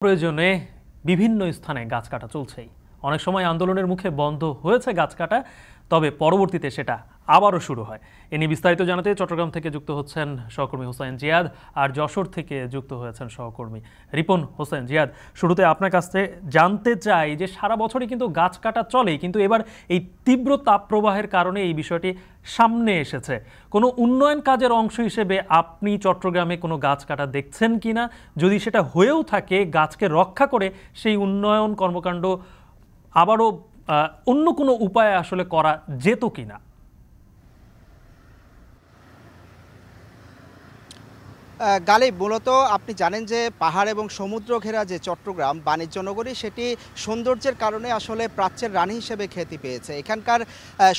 প্রয়োজনে বিভিন্ন স্থানে গাছ কাটা চলছেই। অনেক সময় আন্দোলনের মুখে বন্ধ হয়েছে গাছ কাটা, তবে পরবর্তীতে সেটা আবারও শুরু হয়। এ নিয়ে বিস্তারিত জানাতে চট্টগ্রাম থেকে যুক্ত হচ্ছেন সহকর্মী হোসেন জিয়াদ, আর যশোর থেকে যুক্ত হয়েছেন সহকর্মী রিপন। হোসেন জিয়াদ, শুরুতে আপনার কাছে জানতে চাই যে সারা বছরই কিন্তু গাছ কাটা চলে, কিন্তু এবার এই তীব্র তাপপ্রবাহের কারণে এই বিষয়টি সামনে এসেছে। কোনো উন্নয়ন কাজের অংশ হিসেবে আপনি চট্টগ্রামে কোনো গাছ কাটা দেখছেন কিনা? যদি সেটা হয়েও থাকে, গাছকে রক্ষা করে সেই উন্নয়ন কর্মকাণ্ড আবারও অন্য কোনো উপায়ে আসলে করা যেত কিনা? গালিব, মূলত আপনি জানেন যে পাহাড় এবং সমুদ্র ঘেরা যে চট্টগ্রাম বাণিজ্য নগরী, সেটি সৌন্দর্যের কারণে আসলে প্রাচ্যের রানী হিসেবে খ্যাতি পেয়েছে। এখানকার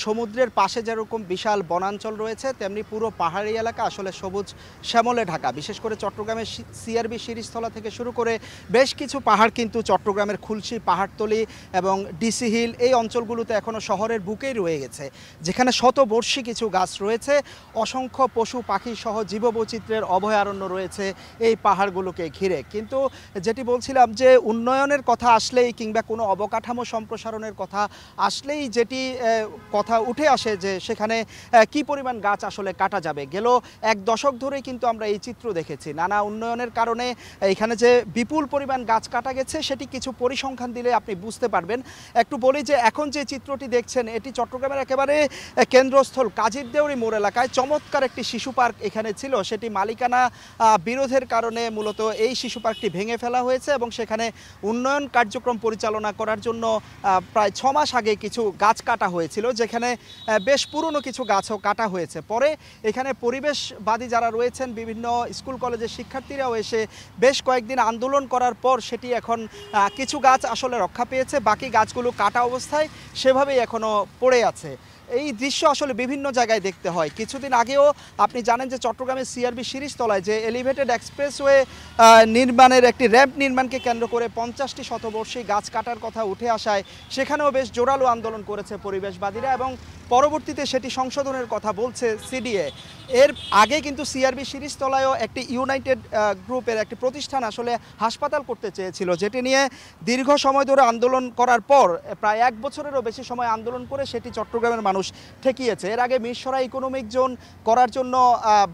সমুদ্রের পাশে যেরকম বিশাল বনাঞ্চল রয়েছে, তেমনি পুরো পাহাড়ি এলাকা আসলে সবুজ শ্যামলে ঢাকা। বিশেষ করে চট্টগ্রামের সিআরবি শিরিষতলা থেকে শুরু করে বেশ কিছু পাহাড় কিন্তু চট্টগ্রামের খুলশি, পাহাড়তলি এবং ডিসি হিল এই অঞ্চলগুলোতে এখনও শহরের বুকেই রয়ে গেছে, যেখানে শতবর্ষী কিছু গাছ রয়েছে। অসংখ্য পশু পাখি সহ জীববৈচিত্র্যের অভয়ারণ্য রয়েছে এই পাহাড়গুলোকে ঘিরে। কিন্তু যেটি বলছিলাম যে উন্নয়নের কথা আসলেই কিংবা কোনো অবকাঠামো সম্প্রসারণের কথা আসলেই যেটি কথা উঠে আসে যে সেখানে কি পরিমাণ গাছ আসলে কাটা যাবে। গেল এক দশক ধরেই কিন্তু আমরা এই চিত্র দেখেছি। নানা উন্নয়নের কারণে এখানে যে বিপুল পরিমাণ গাছ কাটা গেছে সেটি কিছু পরিসংখ্যান দিলে আপনি বুঝতে পারবেন। একটু বলি যে এখন যে চিত্রটি দেখছেন এটি চট্টগ্রামের একেবারে কেন্দ্রস্থল কাজিরদেউরি মোড় এলাকায় চমৎকার একটি শিশু পার্ক এখানে ছিল। সেটি মালিকানা বিরোধের কারণে মূলত এই শিশু পার্কটি ভেঙে ফেলা হয়েছে এবং সেখানে উন্নয়ন কার্যক্রম পরিচালনা করার জন্য প্রায় 6 মাস আগে কিছু গাছ কাটা হয়েছিল, যেখানে বেশ পুরনো কিছু গাছও কাটা হয়েছে। পরে এখানে পরিবেশবাদী যারা রয়েছেন, বিভিন্ন স্কুল কলেজের শিক্ষার্থীরাও এসে বেশ কয়েকদিন আন্দোলন করার পর সেটি এখন কিছু গাছ আসলে রক্ষা পেয়েছে, বাকি গাছগুলো কাটা অবস্থায় সেভাবেই এখনও পড়ে আছে। এই দৃশ্য আসলে বিভিন্ন জায়গায় দেখতে হয়। কিছুদিন আগেও আপনি জানেন যে চট্টগ্রামের সিআরবি শিরিষতলায় যে এলিভেটেড এক্সপ্রেসওয়ে নির্মাণের একটি র্যাম্প নির্মাণকে কেন্দ্র করে 50টি শতবর্ষী গাছ কাটার কথা উঠে আসায় সেখানেও বেশ জোরালো আন্দোলন করেছে পরিবেশবাদীরা এবং পরবর্তীতে সেটি সংশোধনের কথা বলছে সিডিএ। এর আগে কিন্তু সিআরবি শিরিষতলায়ও একটি ইউনাইটেড গ্রুপের একটি প্রতিষ্ঠান আসলে হাসপাতাল করতে চেয়েছিল, যেটি নিয়ে দীর্ঘ সময় ধরে আন্দোলন করার পর প্রায় 1 বছরেরও বেশি সময় আন্দোলন করে সেটি চট্টগ্রামের মানুষ ঠেকিয়েছে। এর আগে মিরসরাই ইকোনমিক জোন করার জন্য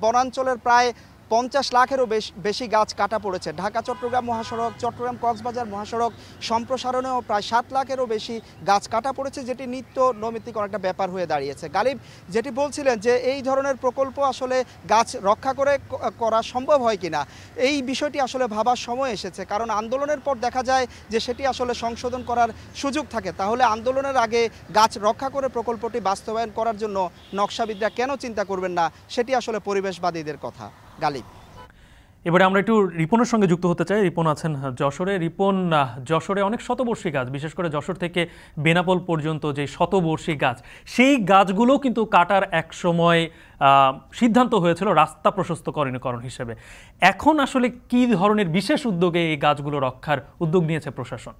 বনাঞ্চলের প্রায় 50 লাখেরও বেশি গাছ কাটা পড়েছে। ঢাকা চট্টগ্রাম মহাসড়ক, চট্টগ্রাম কক্সবাজার মহাসড়ক সম্প্রসারণেও প্রায় 7 লাখেরও বেশি গাছ কাটা পড়েছে, যেটি নিত্য নৈমিত্তিক একটা ব্যাপার হয়ে দাঁড়িয়েছে। গালিব, যেটি বলছিলেন যে এই ধরনের প্রকল্প আসলে গাছ রক্ষা করে করা সম্ভব হয় কিনা, এই বিষয়টি আসলে ভাবার সময় এসেছে। কারণ আন্দোলনের পর দেখা যায় যে সেটি আসলে সংশোধন করার সুযোগ থাকে। তাহলে আন্দোলনের আগে গাছ রক্ষা করে প্রকল্পটি বাস্তবায়ন করার জন্য নকশাবিদরা কেন চিন্তা করবেন না, সেটি আসলে পরিবেশবাদীদের কথা। গালিব, এবারে আমরা একটু রিপনের সঙ্গে যুক্ত হতে চাই। রিপন আছেন যশোরে। রিপন, যশোরে অনেক শতবর্ষী গাছ, বিশেষ করে যশোর থেকে বেনাপোল পর্যন্ত যে শতবর্ষী গাছ, সেই গাছগুলো কিন্তু কাটার এক সময় সিদ্ধান্ত হয়েছিল রাস্তা প্রশস্তকরণ হিসেবে। এখন আসলে কি ধরনের বিশেষ উদ্যোগে এই গাছগুলো রক্ষার উদ্যোগ নিয়েছে প্রশাসন?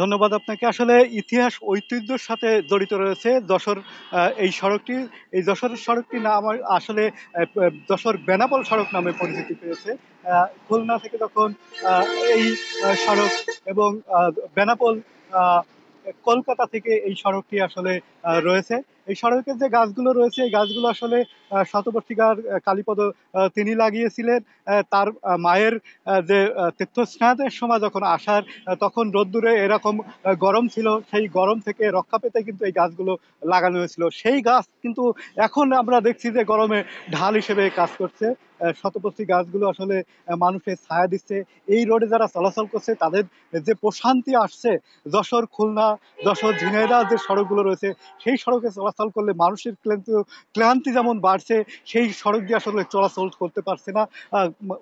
ধন্যবাদ আপনাকে। আসলে ইতিহাস ঐতিহ্যের সাথে জড়িত রয়েছে যশোর এই সড়কটি। এই যশোর সড়কটি নাম আসলে যশোর বেনাপোল সড়ক নামে পরিচিতি পেয়েছে। খুলনা থেকে যখন এই সড়ক এবং বেনাপোল কলকাতা থেকে এই সড়কটি আসলে রয়েছে। এই সড়কের যে গাছগুলো রয়েছে এই গাছগুলো আসলে শতবর্ষীকার কালীপদ তিনি লাগিয়েছিলেন। তার মায়ের যে তীর্থস্নানের সময় যখন আসার তখন রোদ্দুরে এরকম গরম ছিল, সেই গরম থেকে রক্ষা পেতে কিন্তু এই গাছগুলো লাগানো হয়েছিল। সেই গাছ কিন্তু এখন আমরা দেখছি যে গরমে ঢাল হিসেবে কাজ করছে। শতবর্ষী গাছগুলো আসলে মানুষের ছায়া দিচ্ছে। এই রোডে যারা চলাচল করছে তাদের যে প্রশান্তি আসছে, যশোর খুলনা, যশোর ঝিনাইদহ যে সড়কগুলো রয়েছে সেই সড়কে চলাচল করলে মানুষের ক্লান্তি যেমন বাড়ছে, সেই সড়ক দিয়ে আসলে চলাচল করতে পারছে না।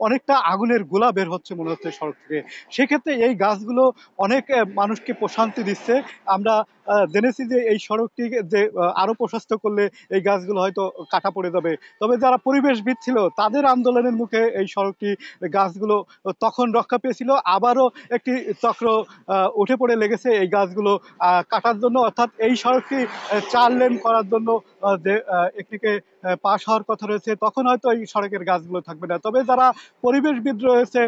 অনেকটা আগুনের গোলা বের হচ্ছে মনে হচ্ছে সড়ক থেকে। সেক্ষেত্রে এই গাছগুলো অনেক মানুষকে প্রশান্তি দিচ্ছে। আমরা জেনেছি যে এই সড়কটি যে আরো প্রশস্ত করলে এই গাছগুলো হয়তো কাটা পড়ে যাবে। তবে যারা পরিবেশবিদ ছিল তাদের আন্দোলনের মুখে এই সড়কটি গাছগুলো তখন রক্ষা পেয়েছিল। আবারও একটি চক্র উঠে পড়ে লেগেছে এই গাছগুলো কাটার জন্য। অর্থাৎ এই সড়কটি 4 লেন করার জন্য যে একদিকে পাশ হওয়ার কথা রয়েছে, তখন হয়তো এই সড়কের গাছগুলো থাকবে না। তবে যারা পরিবেশবিদ রয়েছে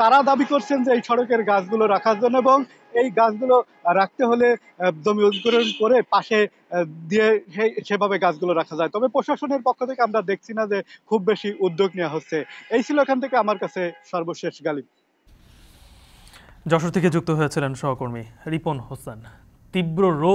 তারা দাবি করছেন যে এই সড়কের গাছগুলো রাখার জন্য, এবং এই গাছগুলো রাখতে হলে জমি অধিগ্রহণ করে পাশে দিয়ে সেভাবে গাছগুলো রাখা যায়। তবে প্রশাসনের পক্ষ থেকে আমরা দেখছি না যে খুব বেশি উদ্যোগ নেওয়া হচ্ছে। এই ছিল এখান থেকে আমার কাছে সর্বশেষ গালিব। যশোর থেকে যুক্ত হয়েছিলেন সহকর্মী রিপন হোসেন। তীব্র রোদ